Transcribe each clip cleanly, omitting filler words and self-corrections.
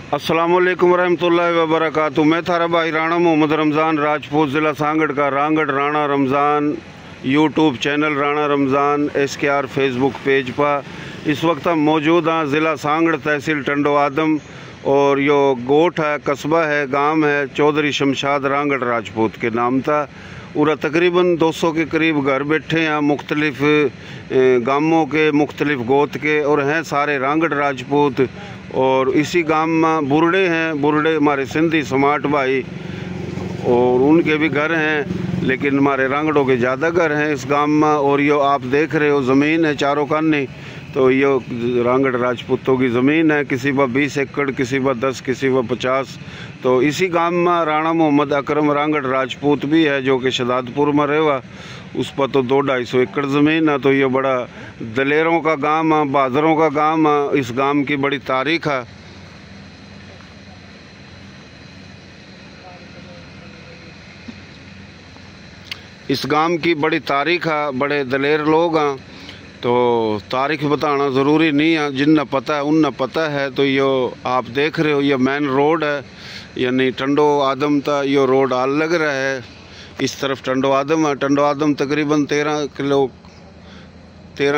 अस्सलामुअलैकुम रहमतुल्लाहि व बरकातुहू। मैं थारा भाई राणा मोहम्मद रमज़ान राजपूत, ज़िला सांगड़ का Rangar Rana Ramzan YouTube channel Rana Ramzan SKR Facebook page पर इस वक्त हम मौजूद हैं ज़िला सांगड़, तहसील टंडो आदम। और यो गोठ है, कस्बा है, गांव है चौधरी शमशाद रांगड़ राजपूत के नाम था। और तकरीबन 200 के करीब घर बैठे हैं, मुख्तलिफ गांवों के, मुख्तलिफ गोत के, और हैं सारे रांगड़ राजपूत। और इसी गांव में बुरड़े हैं, बुरड़े हमारे सिंधी समाट भाई, और उनके भी घर हैं, लेकिन हमारे रांगड़ों के ज़्यादा घर हैं इस गांव में। और यो आप देख रहे हो ज़मीन है चारों कानी, तो यो रांगड़ राजपूतों की ज़मीन है। किसी पर 20 एकड़, किसी पर 10, किसी पर 50। तो इसी गांव में राणा मोहम्मद अकरम रांगड़ राजपूत भी है, जो कि शदादपुर में रहेगा। उस पर तो 200-250 एकड़ ज़मीन है। तो ये बड़ा दलेरों का गांव है, बहादुरों का गांव है। इस गांव की बड़ी तारीख है। इस गांव की बड़ी तारीख है, बड़े दलेर लोग हैं। तो तारीख बताना ज़रूरी नहीं है, जिन्हें पता है उन्हें पता है। तो यो आप देख रहे हो, ये मेन रोड है, यानी टंडो आदम था यो रोड आल लग रहा है। इस तरफ टंडो आदम है। टंडो आदम तकरीबन 13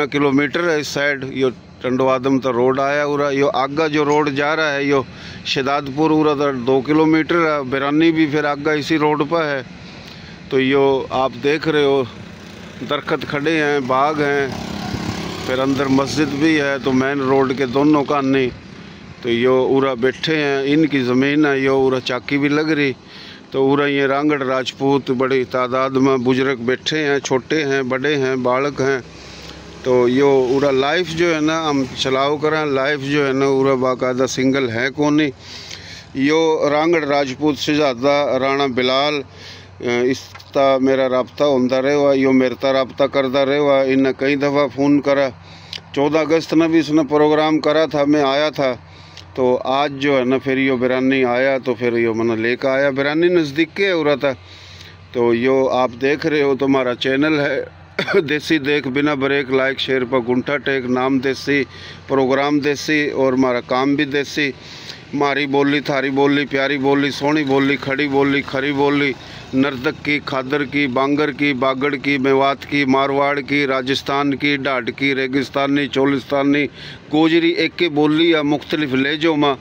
किलोमीटर है इस साइड। यो टंडो आदम तो रोड आया उरा। यो आगा जो रोड जा रहा है यो शदादपुर उरा तो 2 किलोमीटर है। बिरानी भी फिर आगा इसी रोड पर है। तो यो आप देख रहे हो, दरख्त खड़े हैं, बाग हैं, फिर अंदर मस्जिद भी है। तो मेन रोड के दोनों कानी तो यो उरा बैठे हैं, इनकी ज़मीन है। यो उरा चाकी भी लग रही। तो उरा ये रांगड़ राजपूत बड़ी तादाद में बुजुर्ग बैठे हैं, छोटे हैं, बड़े हैं, बालक हैं। तो यो उरा लाइफ जो है ना हम चलाओ करें, लाइफ जो है ना उरा बाकायदा सिंगल है कोनी। यो रांगड़ राजपूत शहजादा राणा बिलाल इसका मेरा रबता होता रहा। यो मेरे ता रबता करता रहा। इन्हें कई दफ़ा फ़ोन करा। 14 अगस्त में भी इसने प्रोग्राम करा था, मैं आया था। तो आज जो है ना फिर यो बिरानी आया, तो फिर यो मैंने लेकर आया। बिरानी नज़दीक के हो रहा था। तो यो आप देख रहे हो, तो हमारा चैनल है देसी देख बिना ब्रेक, लाइक शेयर पर गुंठा टेक, नाम देसी, प्रोग्राम देसी, और हमारा काम भी देसी। मारी बोली, थारी बोली, प्यारी बोली, सोहनी बोली, खड़ी बोली, खरी बोली, नर्तक की, खादर की, बांगर की, बागड़ की, मेवात की, मारवाड़ की, राजस्थान की, ढाट की, रेगिस्तानी, चोलिस्तानी, गोजरी, एक के बोली या मुख्तलिफ लहजों में।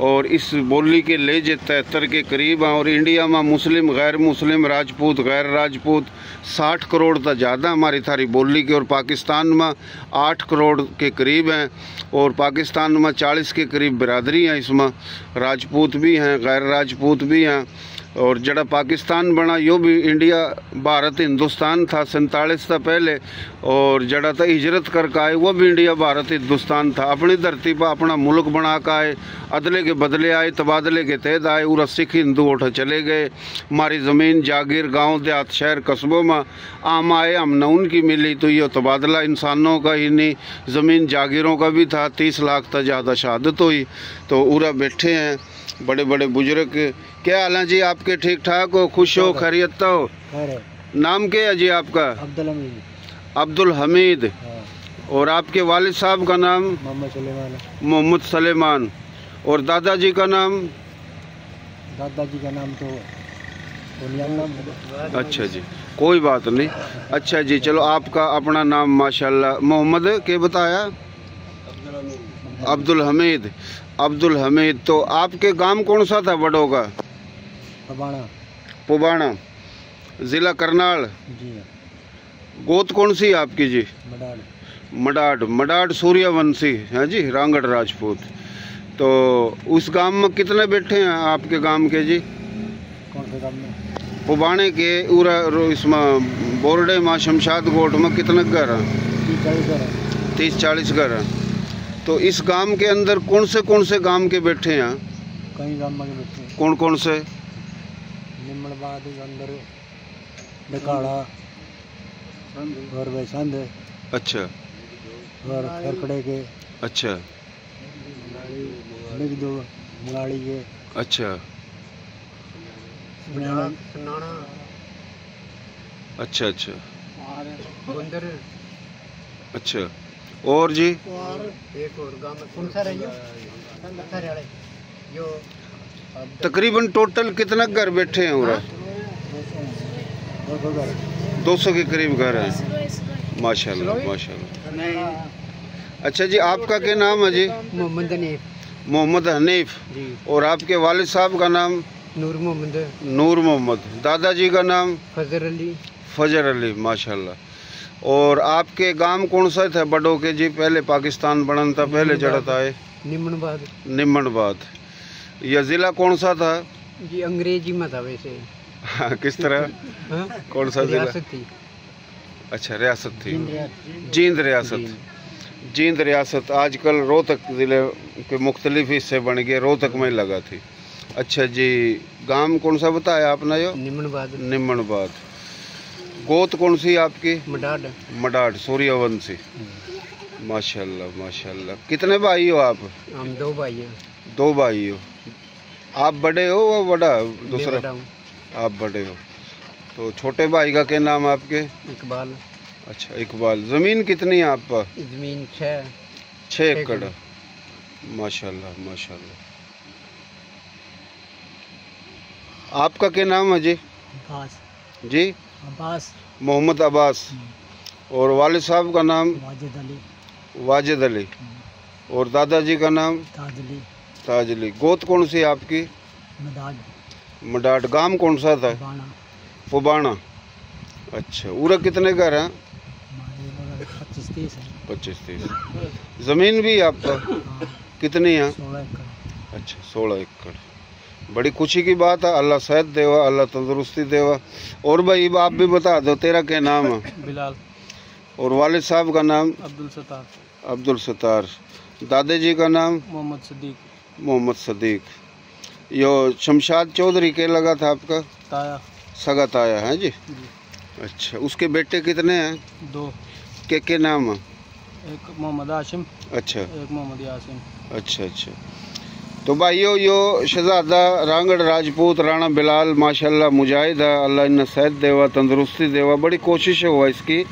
और इस बोली के लहजे 73 के करीब हैं। और इंडिया में मुस्लिम, गैर मुस्लिम, राजपूत, गैर राजपूत 60 करोड़ तक ज़्यादा हमारी थारी बोली के। और पाकिस्तान में 8 करोड़ के करीब हैं। और पाकिस्तान में 40 के करीब बिरादरी हैं। इसमें राजपूत भी हैं, गैर राजपूत भी हैं। और जड़ा पाकिस्तान बना यो भी इंडिया, भारत हिंदुस्तान था 47 था पहले। और जड़ा था हिजरत करके आए वो भी इंडिया, भारत हिंदुस्तान था। अपनी धरती पर अपना मुल्क बना कर आए, अदले के बदले आए, तबादले के तहत आए। और सिख हिंदू उठ चले गए। हमारी ज़मीन जागीर गांव देहात शहर कस्बों में आम आए, हम न उनकी मिली। तो ये तबादला इंसानों का ही नहीं, ज़मीन जागीरों का भी था। 30 लाख तक ज़्यादा शहादत हुई। तो उरा बैठे हैं बड़े बड़े बुजुर्ग। क्या हाल है जी आपके? ठीक ठाक हो, खुश हो, खैरियत तो हो? नाम क्या है जी आपका? अब्दुल हमीद। और आपके वालिद साहब का नाम? मोहम्मद सलेमान। और दादाजी का नाम? दादाजी का नाम तो अच्छा जी, कोई बात नहीं। अच्छा जी, चलो आपका अपना नाम माशाल्लाह मोहम्मद के बताया? अब्दुल हमीद। अब्दुल हमीद। तो आपके गांव कौन सा था बड़ों का? पुबाना, ज़िला करनाल। गोत कौन सी आपकी जी? मडाड। मडाड सूर्यवंशी है जी, रांगड़ राजपूत। तो उस गांव में कितने बैठे हैं आपके गांव के जी? कौन से गांव में? पुबाने के उरा इसमें बोरडे माँ शमशाद गोट में कितने घर हैं? 30-40 घर हैं। तो इस गांव के अंदर कौन से गांव के बैठे हैं? कई गांव में बैठे हैं। कौन कौन से? निम्नबाद अंदर डकाड़ा और वैसंद। अच्छा। और खरखड़े के। अच्छा। दो मुलाड़ी के। अच्छा। अच्छा अच्छा। अच्छा। और जी? एक और गांव में कौन सा रही? तकरीबन टोटल कितना घर बैठे हैं उरा? 200 के करीब घर हैं। माशाल्लाह माशाल्लाह। अच्छा जी, आपका क्या नाम है जी? मोहम्मद हनीफ। मोहम्मद हनीफ जी। और आपके वालिद साहब का नाम? नूर मोहम्मद। नूर मोहम्मद। दादाजी का नाम? फजर अली। फजर अली माशाल्लाह। और आपके गांव कौन सा था बड़ों के जी? पहले पाकिस्तान बनन था, पहले जड़त आए? निम्नबाद। निम्नबाद। यह ज़िला कौन सा था जी? अंग्रेजी में था वैसे। हाँ, किस तरह? कौन सा जिला? रियासत थी। अच्छा, रियासत थी। जींद रियासत। जींद रियासत आजकल रोहतक ज़िले के मुख्तलिफ हिस्से बन गए, रोहतक में लगा थी। अच्छा जी, गांव कौन सा बताया आपने? यो निम्नबाद। निम्नबाद। गोत कौन सी आपकी? मडाड। मडाड सूर्यवंशी। माशाल्लाह माशाल्लाह। कितने भाई हो आप? हम 2 भाई हैं। 2 भाई हो। आप बड़े हो वो बड़ा? दूसरा? बड़ा हूँ। आप बड़े हो। तो छोटे भाई का क्या नाम है आपके? इकबाल। अच्छा, इकबाल। ज़मीन कितनी है आप पर? ज़मीन 6 एकड़। माशाल्लाह माशाल्लाह। आपका क्या नाम है जी? अब्बास। जी? अब्बास। मोहम्मद अब्बास। और वालिद साहब का नाम? वाजिद अली। वाजिद अली। और दादाजी का नाम? ताज अली। ताज अली। गोत कौन सी आपकी? मडाड। मडाड। गांव कौन सा था? बाणा। फुबाना। अच्छा, उरा कितने घर हैं? 25-30 है। 25-30। ज़मीन भी आपका कितनी है? 16 एकड़। अच्छा, 16 एकड़। बड़ी खुशी की बात है। अल्लाह सेहत देवा, अल्लाह तंदुरुस्ती देवा। और भाई आप भी बता दो, तेरा क्या नाम है? बिलाल। और वालिद साहब का नाम? अब्दुल सत्तार। अब्दुल सत्तार। दादाजी का नाम? मोहम्मद सदीक। मोहम्मद सदीक। यो शमशाद चौधरी के लगा था आपका? ताया। सगा ताया है जी। अच्छा, उसके बेटे कितने हैं? 2। के नाम है? एक मोहम्मद हाशिम। अच्छा। एक मोहम्मद यासीन। अच्छा अच्छा। तो भाइयों, यो शहजादा रांगड़ राजपूत राणा बिलाल माशाल्लाह मुजाहिद है। अल्लाह इन्हें सेहत देवा, तंदुरुस्ती देवा। बड़ी कोशिश हुआ इसकी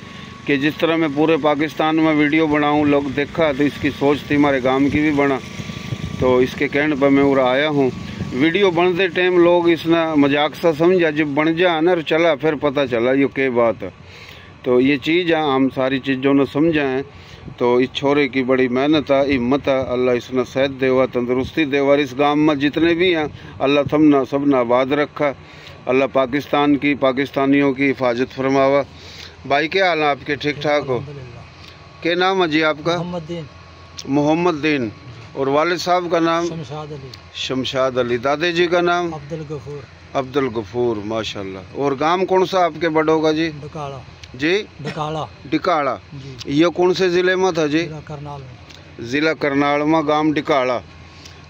कि जिस तरह मैं पूरे पाकिस्तान में वीडियो बनाऊं, लोग देखा तो इसकी सोच थी हमारे गांव की भी बना। तो इसके कहने पर मैं उरा आया हूँ। वीडियो बनते टाइम लोग इसने मजाक सा समझा, जब बन जा ना चला फिर पता चला ये क्या बात है। तो ये चीज़ है, हम सारी चीज़ों ने समझा है। तो इस छोरे की बड़ी मेहनत है, हिम्मत है। अल्लाह इसने सेहत देवा, तंदुरुस्ती देवा। इस गांव में जितने भी हैं अल्लाह थमना सबना आबाद रखा। अल्लाह पाकिस्तान की, पाकिस्तानियों की हिफाजत फरमावा। भाई क्या हाल है आपके? ठीक ठाक हो? क्या नाम है जी आपका? मोहम्मद दीन। और वालिद साहब का नाम? शमशाद अली। शमशाद अली। दादाजी का नाम? अब्दुल गफूर। अब्दुल गफूर माशाल्लाह। और गांव कौन सा आपके बड़ों का जी? डकाड़ा। जी? डकाड़ा। डिकाड़ा। ये कौन से ज़िले में था जी? करनाल में। ज़िला करनाल में गांव डिकाड़ा।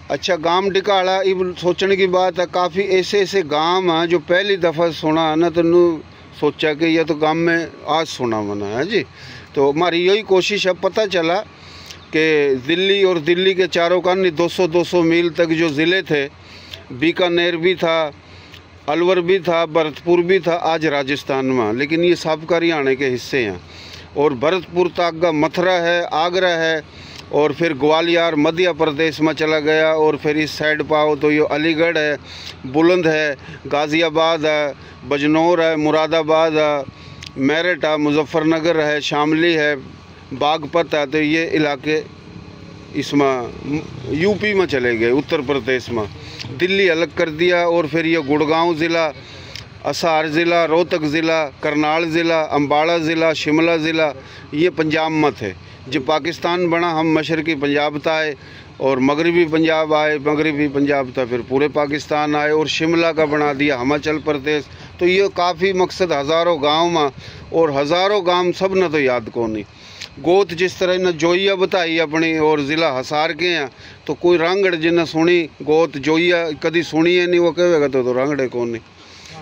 अच्छा, गांव डिकाड़ा। इब सोचने की बात है, काफ़ी ऐसे ऐसे गांव हैं जो पहली दफ़ा सुना है ना, तो नू सोचा कि यह तो गांव में आज सुना मना है जी। तो हमारी यही कोशिश है। पता चला कि दिल्ली और दिल्ली के चारों कानी 200-200 मील तक जो ज़िले थे, बीकानेर भी था, अलवर भी था, भरतपुर भी था, आज राजस्थान में, लेकिन ये साबका हरियाणा के हिस्से हैं। और भरतपुर तक का मथुरा है, आगरा है, और फिर ग्वालियर मध्य प्रदेश में चला गया। और फिर इस साइड पाओ तो ये अलीगढ़ है, बुलंद है, गाज़ियाबाद है, बजनौर है, मुरादाबाद है, मेरठ है, मुजफ्फरनगर है, शामली है, बागपत है। तो ये इलाके इसमें यूपी में चले गए, उत्तर प्रदेश में। दिल्ली अलग कर दिया। और फिर ये गुड़गांव ज़िला, असार ज़िला, रोहतक ज़िला, करनाल ज़िला, अम्बाड़ा ज़िला, शिमला ज़िला, ये पंजाब में थे। जब पाकिस्तान बना हम मशरक़ी पंजाब था आए, और मगरबी पंजाब आए, मगरबी पंजाब था फिर पूरे पाकिस्तान आए, और शिमला का बना दिया हिमाचल प्रदेश। तो ये काफ़ी मकसद हज़ारों गाँव में, और हज़ारों गाँव सब न तो याद को नहीं। गोत जिस तरह ने जोइया बताई अपनी, और ज़िला हसार के हैं, तो कोई रांगड़ जिन्हें सुनी गोत जोइया कभी सुनी है नहीं, वो कहेगा तो रांगड़े कौन नहीं।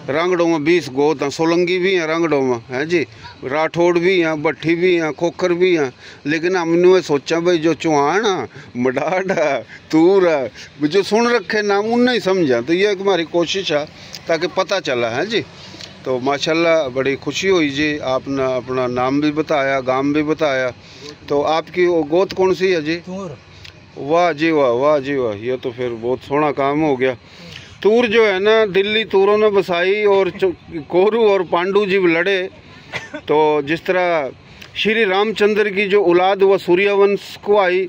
रांगड़ों में 20 गोत हैं, सोलंगी भी हैं रांगड़ों में, हैं जी, राठौड़ भी हैं, भट्ठी भी हैं, खोखर भी हैं। लेकिन हमने सोचा भाई जो चौहान है, मडाड है, तूर है, जो सुन रखे नाम उन्हें ही समझा। तो ये हमारी कोशिश है ताकि पता चला है जी। तो माशाल्लाह बड़ी खुशी हुई जी। आपने अपना नाम भी बताया, गांव भी बताया। तो आपकी वो गोत कौन सी है जी? वाह जी वाह, वाह जी वाह, ये तो फिर बहुत सोहना काम हो गया। तूर जो है ना, दिल्ली तूरों ने बसाई और कोरू और पांडु जी लड़े। तो जिस तरह श्री रामचंद्र की जो औलाद वह सूर्यवंश को आई,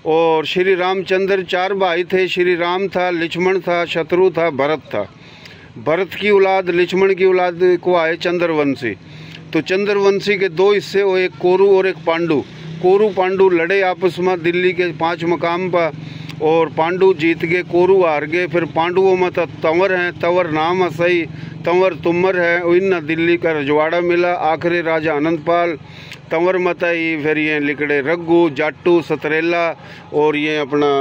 और श्री रामचंद्र 4 भाई थे। श्री राम था, लक्ष्मण था, शत्रु था, भरत था। भरत की औलाद, लक्ष्मण की औलाद को आए चंद्रवंशी। तो चंद्रवंशी के 2 हिस्से, और एक कोरू और एक पांडु। कोरू पांडु लड़े आपस में दिल्ली के 5 मकाम पर, और पांडु जीत गए, कोरू हार गए। फिर पांडुओं में तो तंवर हैं, तंवर नाम है सही, तंवर तुमर है, इन दिल्ली का रजवाड़ा मिला। आखिरी राजा आनंदपाल तंवर मत आई। फिर ये लिकड़े रघु, जाटू, सतरेला और ये अपना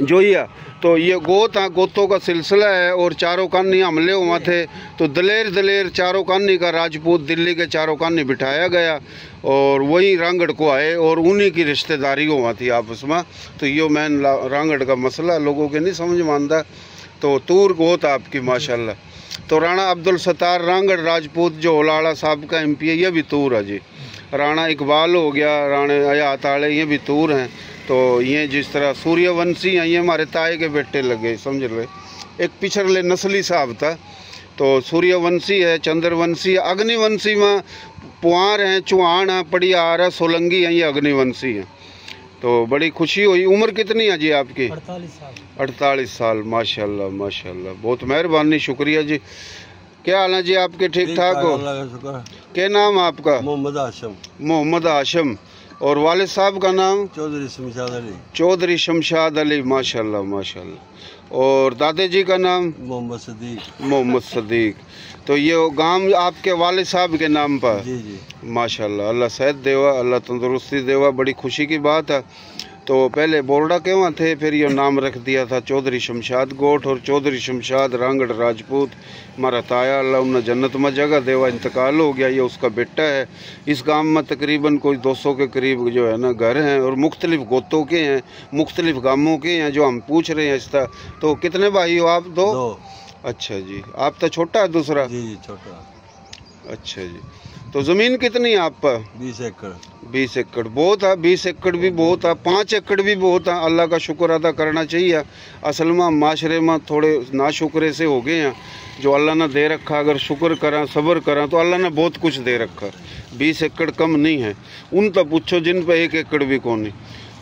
जोइया। तो ये गोत है, गोतों का सिलसिला है। और चारों कानी हमले हुआ थे, तो दलेर दलेर चारों कानी का राजपूत दिल्ली के चारों कानी बिठाया गया, और वही रांगड़ को आए, और उन्हीं की रिश्तेदारी हुआ थी आपस में। तो यो मैन रांगड़ का मसला लोगों के नहीं समझ मानता। तो तूर गोत आपकी माशाल्लाह। तो राणा अब्दुल सत्तार रांगड़ राजपूत जो ओलाड़ा साहब का MP है, ये भी तूर है जी। राणा इकबाल हो गया, राणे हयात आले, ये भी तूर हैं। तो ये जिस तरह सूर्यवंशी हैं, ये हमारे ताए के बेटे लगे, समझ लो। एक पिछड़े नस्ली साहब था। तो सूर्यवंशी है, चंद्रवंशी है, अग्निवंशी में पुआर हैं, चौहान है, पड़ियार है, सोलंगी हैं, ये अग्निवंशी हैं। तो बड़ी खुशी हुई। उम्र कितनी है जी आपकी? 48 साल। 48 साल, माशाल्लाह माशाल्लाह, बहुत मेहरबानी, शुक्रिया जी। क्या हाल है जी आपके? ठीक ठाक हो? क्या नाम है आपका? मोहम्मद हाशिम। मोहम्मद हाशिम। और वालिद साहब का नाम? चौधरी शमशाद अली। चौधरी शमशाद अली, माशाल्लाह माशाल्लाह। और दादा जी का नाम? मोहम्मद सदीक। मोहम्मद सदीक। तो ये गांव आपके वालिद साहब के नाम पर? जी जी। माशाल्लाह, अल्लाह सेहत देवा, अल्लाह तंदुरुस्ती देवा, बड़ी खुशी की बात है। तो पहले बोरडा के वहाँ थे, फिर ये नाम रख दिया था चौधरी शमशाद गोठ। और चौधरी शमशाद रांगड़ राजपूत हमारा ताया, अल्लाह उन्हें जन्नत में जगह देवा, इंतकाल हो गया। ये उसका बेटा है। इस गांव में तकरीबन कोई 200 के करीब जो है ना घर हैं, और मुख्तलिफ गोतों के हैं, मुख्तलिफ गांवों के हैं, जो हम पूछ रहे हैं इसका। तो कितने भाई हो आप? 2। अच्छा जी। आप तो छोटा है दूसरा? जी जी, छोटा। अच्छा जी। तो ज़मीन कितनी है आप पर? 20 एकड़। 20 एकड़ बहुत है, 20 एकड़ भी बहुत है, 5 एकड़ भी बहुत है। अल्लाह का शुक्र अदा करना चाहिए। असल में माशरे में थोड़े नाशुक्रे से हो गए हैं। जो अल्लाह ने दे रखा, अगर शुक्र करा, सब्र करा, तो अल्लाह ने बहुत कुछ दे रखा। 20 एकड़ कम नहीं है। उन तो पूछो जिन पर 1 एकड़ भी कौन नहीं।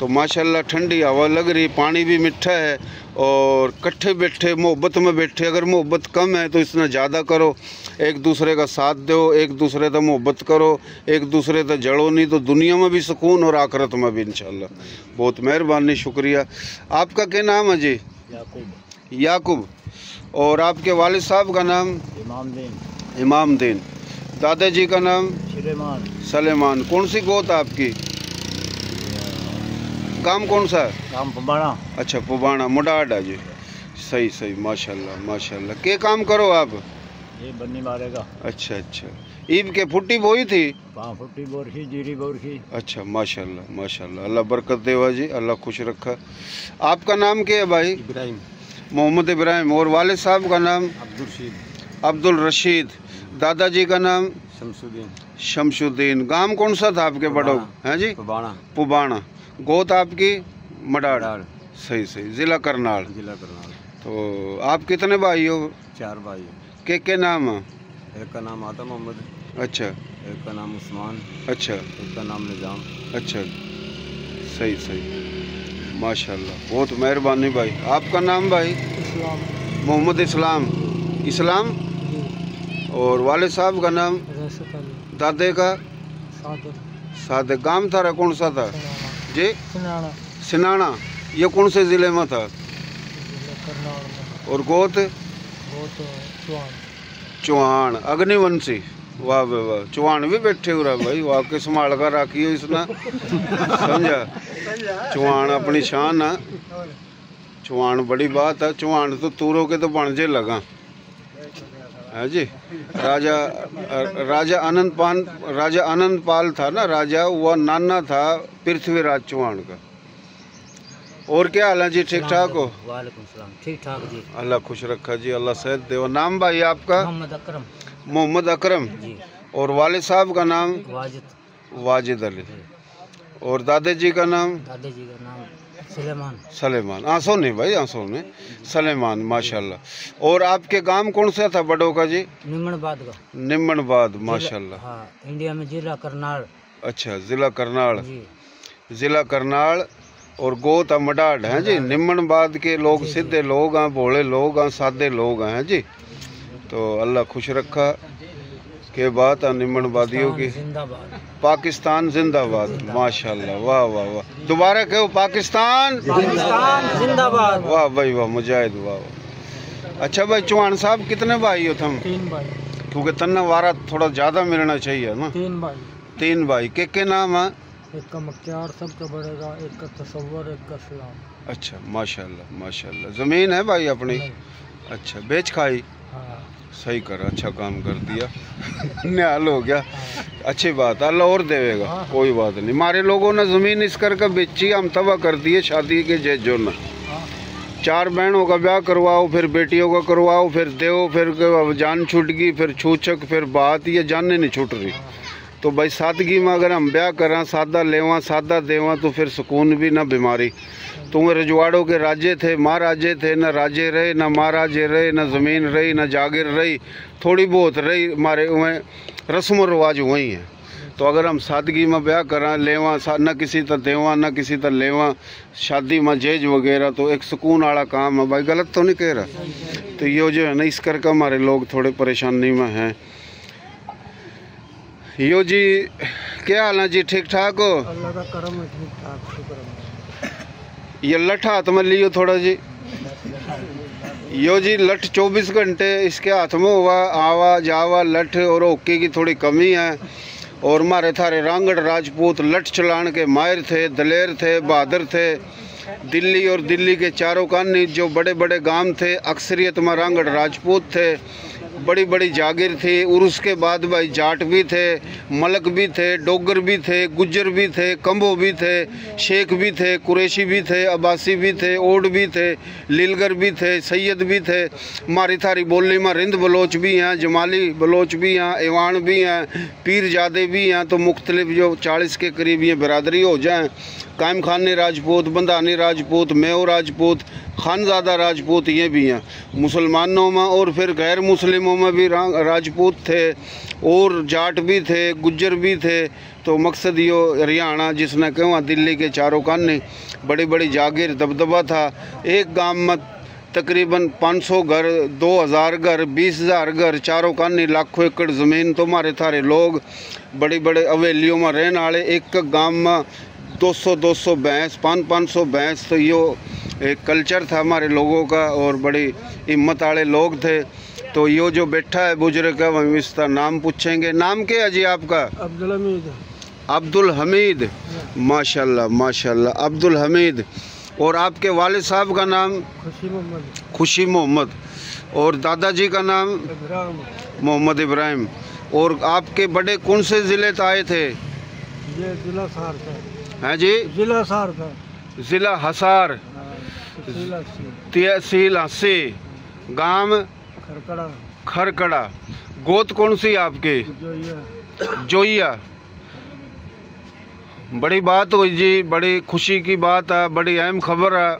तो माशाल्लाह ठंडी हवा लग रही, पानी भी मीठा है, और कट्ठे बैठे मोहब्बत में बैठे। अगर मोहब्बत कम है तो इसने ज़्यादा करो, एक दूसरे का साथ दो, एक दूसरे से मोहब्बत करो, एक दूसरे से जड़ो, नहीं तो दुनिया में भी सुकून और आखिरत में भी इंशाल्लाह। बहुत मेहरबानी, शुक्रिया। आपका क्या नाम है जी? याकूब। याकूब। और आपके वालिद साहब का नाम? इमामदीन। इमामदीन। दादाजी का नाम? सुलेमान। सलेमान। कौन सी गोत आपकी? काम कौन सा? काम पुबाना। अच्छा, पुबाना मुडाडा जी। सही सही, माशाल्लाह माशाल्लाह। क्या काम करो आप? ये बन्नी मारेगा। अच्छा अच्छा। ईद के फुट्टी बोई थी? फुट्टी बोरखी, जीरी बोरखी। अच्छा, माशाल्लाह माशाल्लाह, अल्लाह बरकत देवा जी, अल्लाह खुश रखा। आपका नाम क्या है भाई? इब्राहिम। मोहम्मद इब्राहिम। और वालिद साहब का नाम? अब्दुल रशीद। दादाजी का नाम? शमसुद्दीन। शमसुद्दीन। गांव कौन सा था आपके बड़ो? हैं जी? पुबाना। पुबाना। गोत आपकी? मडाड़। मडाड़। सही सही, जिला करनाल। जिला करनाल। तो आप कितने भाई हो? 4 भाई। के नाम है? एक का नाम आता मोहम्मद। अच्छा। एक का नाम उस्मान। अच्छा। एक का नाम निजाम। अच्छा, सही सही, माशाल्लाह, बहुत मेहरबानी भाई। आपका नाम भाई? इस्लाम। मोहम्मद इस्लाम। इस्लाम। और वालिद साहब का नाम? दादे का? सादे। गांव थारा कौन सा था जी? सिनाना। ये कौन से ज़िले में था? और गोत? चौहान। अग्निवंशी। वाह वाह वाह, चौहान भी बैठे हो रहा भाई, वाह के संभाल कर रखी हो इसने, समझा? चौहान अपनी शान है। चौहान बड़ी बात है। चौहान तो तूरों के तो बनजे लगा है जी। राजा आनंदपाल था ना राजा, वह नाना था पृथ्वीराज चौहान का। और क्या हाल है जी? ठीक ठाक हो? वालेकुम सलाम। ठीक ठाक जी, अल्लाह खुश रखा जी, अल्लाह सेहत दे। नाम भाई आपका? मोहम्मद अकरम। मोहम्मद अकरम जी। और वालिद साहब का नाम? वाजिद। वाजिद अली। और दादा जी का नाम? दादा जी का नाम सुलेमान। सलेमान, आंसू नहीं भाई, आंसू नहीं, सलेमान, माशाल्लाह। और आपके गांव कौन सा था बड़ों का जी? निम्मनबाद का। निम्मनबाद, माशाल्लाह। हाँ, इंडिया में जिला करनाल। अच्छा, जिला करनाल जी। जिला करनाल। और गोता मडाड है जी। निम्मनबाद के लोग सीधे लोग हैं, भोले लोग हैं, सादे लोग हैं जी। तो अल्लाह खुश रखा के बात है निम्मनबादियों की। पाकिस्तान जिंदाबाद, माशाल्लाह, वाह वाह वाह। दोबारा कहो, पाकिस्तान जिंदाबाद। वाह भाई वाह, मुजाहिद, वाह वाह। अच्छा भाई चौहान साहब, कितने भाई हो तुम? 3 भाई। क्योंकि तन्ना वारा थोड़ा ज्यादा मिलना चाहिए ना। 3 भाई। 3 भाई, के नाम है? एक का मख्तियार सबका बढ़ेगा, एक का तसव्वुर, एक का सलाम। अच्छा, माशाल्लाह माशाल्लाह। जमीन है भाई अपनी? अच्छा, बेच खाई? हाँ। सही कर, अच्छा काम कर दिया। निहाल हो गया, अच्छी बात, अल्लाह और देवेगा, कोई बात नहीं। हमारे लोगों ने जमीन इस करके बेची, हम तबाह कर दिए शादी के जेजो न। 4 बहनों का ब्याह करवाओ, फिर बेटियों का करवाओ, फिर देव, फिर जान छूट गई, फिर छूचक, फिर बात, ये जानने नहीं छूट रही। तो भाई सादगी में अगर हम ब्याह करा, सादा लेवा, सादा देवा, तो फिर सुकून भी ना बीमारी। तुम रजवाड़ों के राजे थे, महाराजे थे, न राजे रहे, न महाराजे रहे, न ज़मीन रही, न जागिर रही, थोड़ी बहुत रही, हमारे वह रस्म रवाज वही हैं। तो अगर हम सादगी में ब्याह करा, लेवा, न किसी तरह देवा, न किसी तरह लेवा, शादी में जेज वगैरह, तो एक सुकून वाला काम है भाई। गलत तो नहीं कह रहा। तो ये जो है ना, इस करके हमारे लोग थोड़े परेशानी में हैं। यो जी, क्या हाल है जी? ठीक ठाक हो? अल्लाह का करम है, ठीक ठाक, शुक्र है। ये लठ हाथ में लियो थोड़ा जी। यो जी लठ 24 घंटे इसके हाथ में हुआ, आवा जावा लठ, और ओके की थोड़ी कमी है। और हमारे थारे रांगड़ राजपूत लठ चलान के माहिर थे, दलेर थे, बहादुर थे। दिल्ली और दिल्ली के चारों कानी जो बड़े बड़े गांव थे, अक्सरियत में रांगड़ राजपूत थे, बड़ी बड़ी जागीर थी। और उसके बाद भाई जाट भी थे, मलक भी थे, डोगर भी थे, गुज्जर भी थे, कंबो भी थे, शेख भी थे, कुरैशी भी थे, अब्बासी भी थे, ओड भी थे, लीलगर भी थे, सैयद भी थे। हमारी थारी बोली में रिंद बलोच भी हैं, जमाली बलोच भी हैं, एवान भी हैं, पीरजादे भी हैं। तो मुख्तलिफ जो 40 के करीब ये बिरादरी हो जाएँ। कायम खानी राजपूत, बंदानी राजपूत, मेओ राजपूत, खानज़ादा राजपूत, ये भी हैं। मुसलमानों में और फिर गैर मुस्लिमों में भी राजपूत थे, और जाट भी थे, गुज्जर भी थे। तो मकसद यो हरियाणा जिसने क्यों दिल्ली के चारों कानी बड़ी बड़ी जागीर दबदबा था। एक गांव में तकरीबन 500 घर, 2000 घर, 20,000 घर, चारों कानी लाखों एकड़ ज़मीन। तो हमारे थारे लोग बड़ी बड़े हवेलियों में रहने वाले, एक गांव में 200 भैंस, 500 भैंस। तो यो एक कल्चर था हमारे लोगों का, और बड़ी हिम्मत वाले लोग थे। तो यो जो बैठा है बुजुर्ग, हम इसका नाम पूछेंगे। नाम क्या है जी आपका? अब्दुल हमीद। अब्दुल हमीद, माशाल्लाह माशाल्लाह, अब्दुल हमीद। और आपके वालिद साहब का नाम? खुशी मोहम्मद। खुशी मोहम्मद। और दादाजी का नाम? मोहम्मद इब्राहिम। और आपके बड़े कौन से ज़िले से आए थे? ये जिला सार था। हैं जी? जिला सार था। ज़िला हसार, तहसील हसी, गांव खरकड़ा। गोत कौन सी आपकी? जोइया। बड़ी बात हुई जी, बड़ी खुशी की बात है, बड़ी अहम खबर है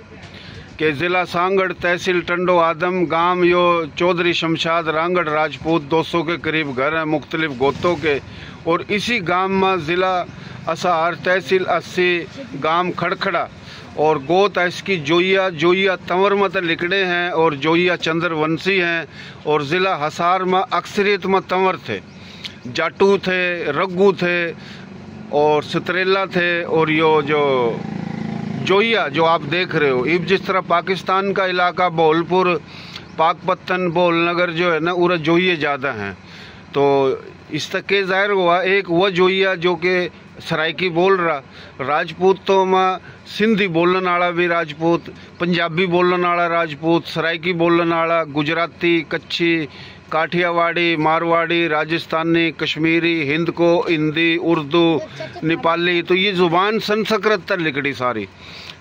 कि ज़िला सांगड़, तहसील टंडो आदम, गांव यो चौधरी शमशाद रांगड़ राजपूत, 200 के करीब घर हैं मुख्तलिफ गोतों के। और इसी गांव में ज़िला असार, तहसील अस्सी, गांव खड़खड़ा, और गोत है इसकी जोइया। जोइया तंवर मत लिकड़े हैं, और जोइया चंद्रवंशी हैं। और ज़िला हसार में अक्सरियत में तंवर थे, जाटू थे, रग्गू थे, और सतरेला थे। और यो जो जोइया जो आप देख रहे हो, इब जिस तरह पाकिस्तान का इलाका बोलपुर, पाकपत्तन, बोलनगर जो है ना, उरा जोइये ज़्यादा हैं। तो इस तक के ज़ाहिर हुआ एक वह जोइया जो कि सराइकी बोल रहा। राजपूतों में सिंधी बोलने वाला भी राजपूत, पंजाबी बोलने वाला राजपूत, सराइकी बोलने वाला, गुजराती, कच्छी, काठियावाड़ी, मारवाड़ी, राजस्थानी, कश्मीरी, हिंद को, हिंदी, उर्दू, नेपाली। तो ये ज़ुबान संस्कृत तक लिखड़ी सारी।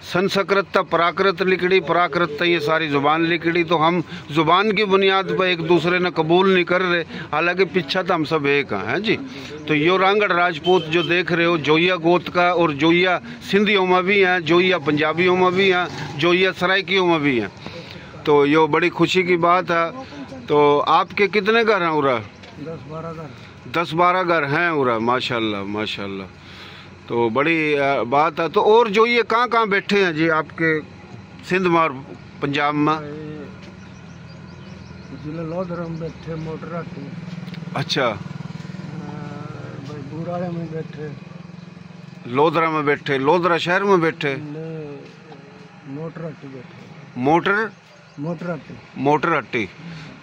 संस्कृत था प्राकृत लिखड़ी, प्राकृत था ये सारी ज़ुबान लिखड़ी। तो हम ज़ुबान की बुनियाद पर एक दूसरे ने कबूल नहीं कर रहे, हालांकि पीछा तो हम सब एक हैं जी। तो यो रांगड़ राजपूत जो देख रहे हो, जोइया गोत का, और जोइया सिंधियों में भी हैं, जोइया पंजाबियों में भी हैं, जोइया सराइकियों में भी हैं। तो यो बड़ी खुशी की बात है। तो आपके कितने घर हैं उरा? 10-12 घर हैं उरा, माशाल्लाह माशाल्लाह। तो बड़ी बात है। तो और जो ये कहाँ बैठे हैं जी आपके सिंध में और पंजाब में? लोधरा में बैठे, मोटराटी। अच्छा, बूराड़े में बैठे, लोधरा में बैठे, लोधरा शहर में बैठे, मोटराटी बैठे। मोटराटी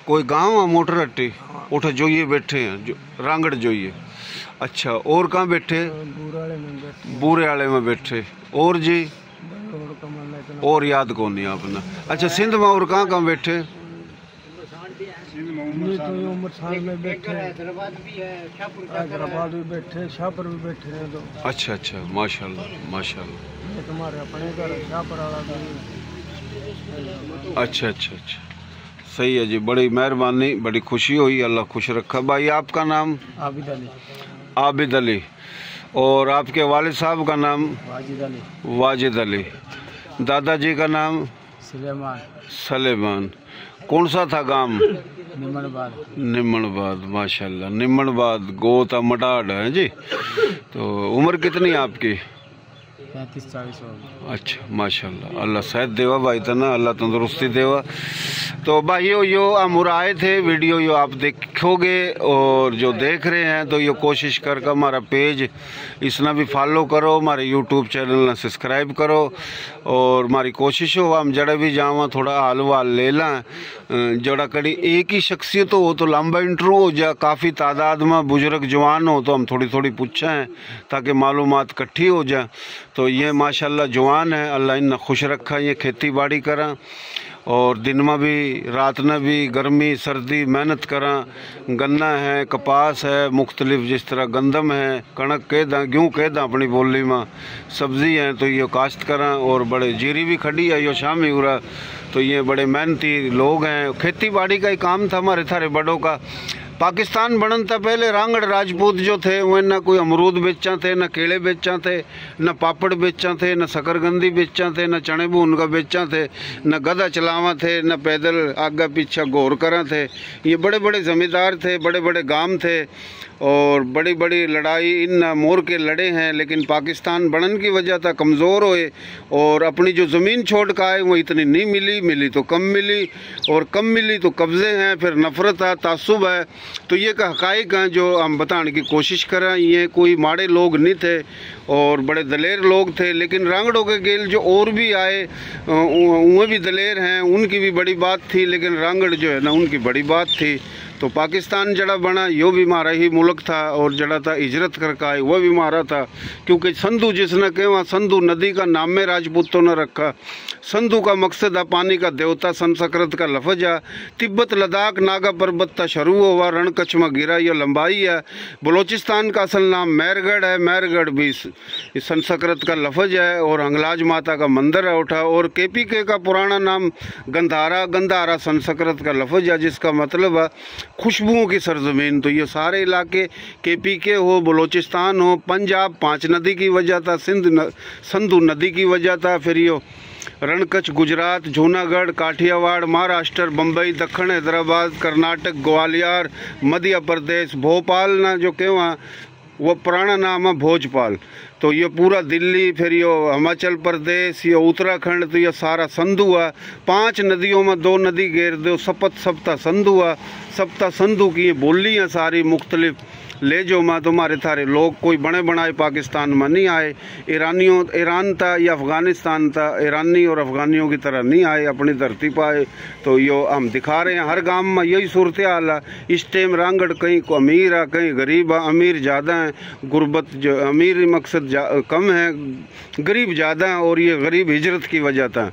कोई गांव है? मोटराटी उठे जो ये बैठे हैं, जो रांगड़ जो ये। अच्छा, और कहाँ बैठे? बूरे आले में बैठे। और जी और याद कौन नहीं आपने? अच्छा, सिंध में और कहाँ बैठे? में बैठे, हैदराबाद भी बैठे, शाहपुर भी बैठे हैं। तो अच्छा अच्छा, माशाल्लाह माशाल्लाह। तुम्हारे अपने घर शाहपुर वाला। अच्छा अच्छा अच्छा, सही है जी, बड़ी मेहरबानी, बड़ी खुशी हुई, अल्लाह खुश रखा। भाई आपका नाम? आबिद अली। आबिद अली। और आपके वालिद साहब का नाम? वाजिद अली। वाजिद अली। दादाजी का नाम? सलेमान। कौन सा था गांव? निम्मनबाद। माशाल्लाह, निम्मनबाद गोता मडाड है जी। तो उम्र कितनी है आपकी? 35-40 हो। अच्छा, माशाल्लाह, अल्लाह सेहत देवा भाई तना, अल्लाह तंदुरुस्ती देवा। तो भाइयों यो हम आए थे, वीडियो यो आप देखोगे, और जो देख रहे हैं तो यो कोशिश करके हमारा पेज इसना भी फॉलो करो, हमारे यूट्यूब चैनल ना सब्सक्राइब करो। और हमारी कोशिश हो हम जड़ा भी जावा थोड़ा हाल वाल ले लें, जड़ा कड़ी एक ही शख्सियत हो तो लंबा इंटरव्यू हो जा, काफ़ी तादाद में बुजुर्ग जवान हो तो हम थोड़ी थोड़ी पूछें ताकि मालूमात इकट्ठी हो जाए। तो ये माशाल्लाह जवान है, अल्लाह इन्हें खुश रखा, ये खेती बाड़ी करा और दिन में भी रात में भी गर्मी सर्दी मेहनत करा। गन्ना है, कपास है, मुख्तलिफ जिस तरह गंदम है, कणक कह दा, गेहूँ कह दा अपनी बोली में, सब्ज़ी है तो ये काश्त करा। और बड़े जीरी भी खड़ी है, यो शामी उरा। तो ये बड़े मेहनती लोग हैं, खेती बाड़ी का ही काम था हमारे थारे बड़ों का। पाकिस्तान बनन था पहले रांगड़ राजपूत जो थे वो न कोई अमरूद बेचा थे, न केले बेचा थे, न पापड़ बेचा थे, न शकरगंदी बेचा थे, न चने भून का बेचा थे, न गधा चलावा थे, न पैदल आगा पीछा गौर करा थे। ये बड़े बड़े जमींदार थे, बड़े बड़े गांव थे और बड़ी बड़ी लड़ाई इन मोर के लड़े हैं। लेकिन पाकिस्तान बनन की वजह था कमज़ोर हुए और अपनी जो ज़मीन छोड़ कर आए वो इतनी नहीं मिली, मिली तो कम मिली, और कम मिली तो कब्ज़े हैं, फिर नफ़रत है, तासुब है। तो ये का हक़ाइक़ हैं जो हम बताने की कोशिश करें। ये कोई माड़े लोग नहीं थे और बड़े दलेर लोग थे। लेकिन रांगड़ों के गेल जो और भी आए वो भी दलेर हैं, उनकी भी बड़ी बात थी, लेकिन रांगड़ जो है ना उनकी बड़ी बात थी। तो पाकिस्तान जड़ा बना यो भी हमारा ही मुल्क था, और जड़ा था हिजरत करके आए वो भी हमारा था। क्योंकि संधू जिसने कहा, संधू नदी का नाम में राजपूतों ने रखा। संधू का मकसद है पानी का देवता, संस्कृत का लफ्ज है। तिब्बत लद्दाख नागा पर्वत था शुरू हुआ, रण कच्छ में गिरा, ये लंबाई है। बलोचिस्तान का असल नाम मैरगढ़ है, मैरगढ़ भी संस्कृत का लफ्ज है, और हंगलाज माता का मंदिर है उठा। और KPK का पुराना नाम गंधारा, गंधारा संस्कृत का लफ्ज है जिसका मतलब है खुशबुओं की सरजमीन। तो ये सारे इलाके KPK हो, बलोचिस्तान हो, पंजाब 5 नदी की वजह था, संधू नदी की वजह था, फिर यो रणकच्छ गुजरात, जूनागढ़, काठियावाड़, महाराष्ट्र, बम्बई, दक्षिण हैदराबाद, कर्नाटक, ग्वालियर, मध्य प्रदेश, भोपाल ना जो कहवा वो पुराना नाम है भोजपाल। तो ये पूरा दिल्ली, फिर ये हिमाचल प्रदेश, ये उत्तराखंड, तो ये सारा संधू है। 5 नदियों में 2 नदी घेर दो, सप्ता संधू है। सप्ता संधू की ये बोली है सारी मुख्तलिफ ले जो में। तुम्हारे थारे लोग कोई बने बनाए पाकिस्तान में नहीं आए। ईरान था या अफ़गानिस्तान था, ईरानी और अफ़गानियों की तरह नहीं आए, अपनी धरती पर आए। तो यो हम दिखा रहे हैं, हर गांव में यही सूरत हाल है। इस टाइम रांगड़ कहीं को अमीर है, कहीं गरीब है। अमीर ज़्यादा हैं, गुर्बत जो अमीर मकसद कम है, गरीब ज़्यादा हैं, और ये गरीब हिजरत की वजह था।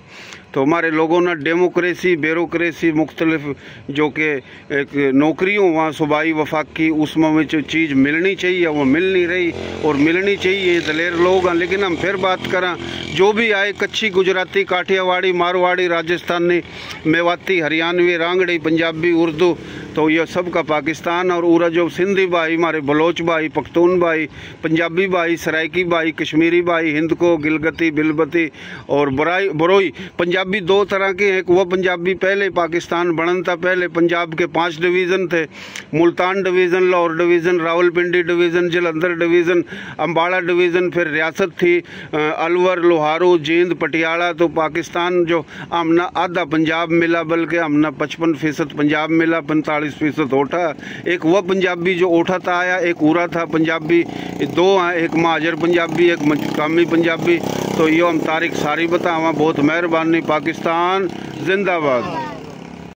तो हमारे लोगों ने डेमोक्रेसी, ब्यूरोक्रेसी, मुख्तलिफ जो कि एक नौकरियों वहाँ सूबाई वफाक की उसमें जो चीज़ मिलनी चाहिए वो मिल नहीं रही, और मिलनी चाहिए। दलेर लोग हैं, लेकिन हम फिर बात करें जो भी आए, कच्ची, गुजराती, काठियावाड़ी, मारवाड़ी, राजस्थानी, मेवाती, हरियाणवी, रांगड़ी, पंजाबी, उर्दू, तो ये सब का पाकिस्तान। और उरा जो सिंधी भाई, हमारे बलोच भाई, पख्तून भाई, पंजाबी भाई, सराइकी भाई, कश्मीरी भाई, हिंद को, गिलगती, बिलबती और बरोई पंजाबी दो तरह के हैं। वो पंजाबी पहले पाकिस्तान बनन था, पहले पंजाब के 5 डिवीज़न थे, Multan division, Lahore division, Rawalpindi division, Jalandhar division, Ambala division, फिर रियासत थी अलवर, लोहारू, जींद, पटियाला। तो पाकिस्तान जो हमने आधा पंजाब मिला, बल्कि हमने 55% पंजाब मिला, 45% ओठा। एक वह पंजाबी जो ओठा था आया, एक उरा था पंजाबी, दो हैं, एक महाजर पंजाबी, एक मकामी पंजाबी। तो यो हम तारीख सारी बतावा। बहुत मेहरबानी। पाकिस्तान जिंदाबाद।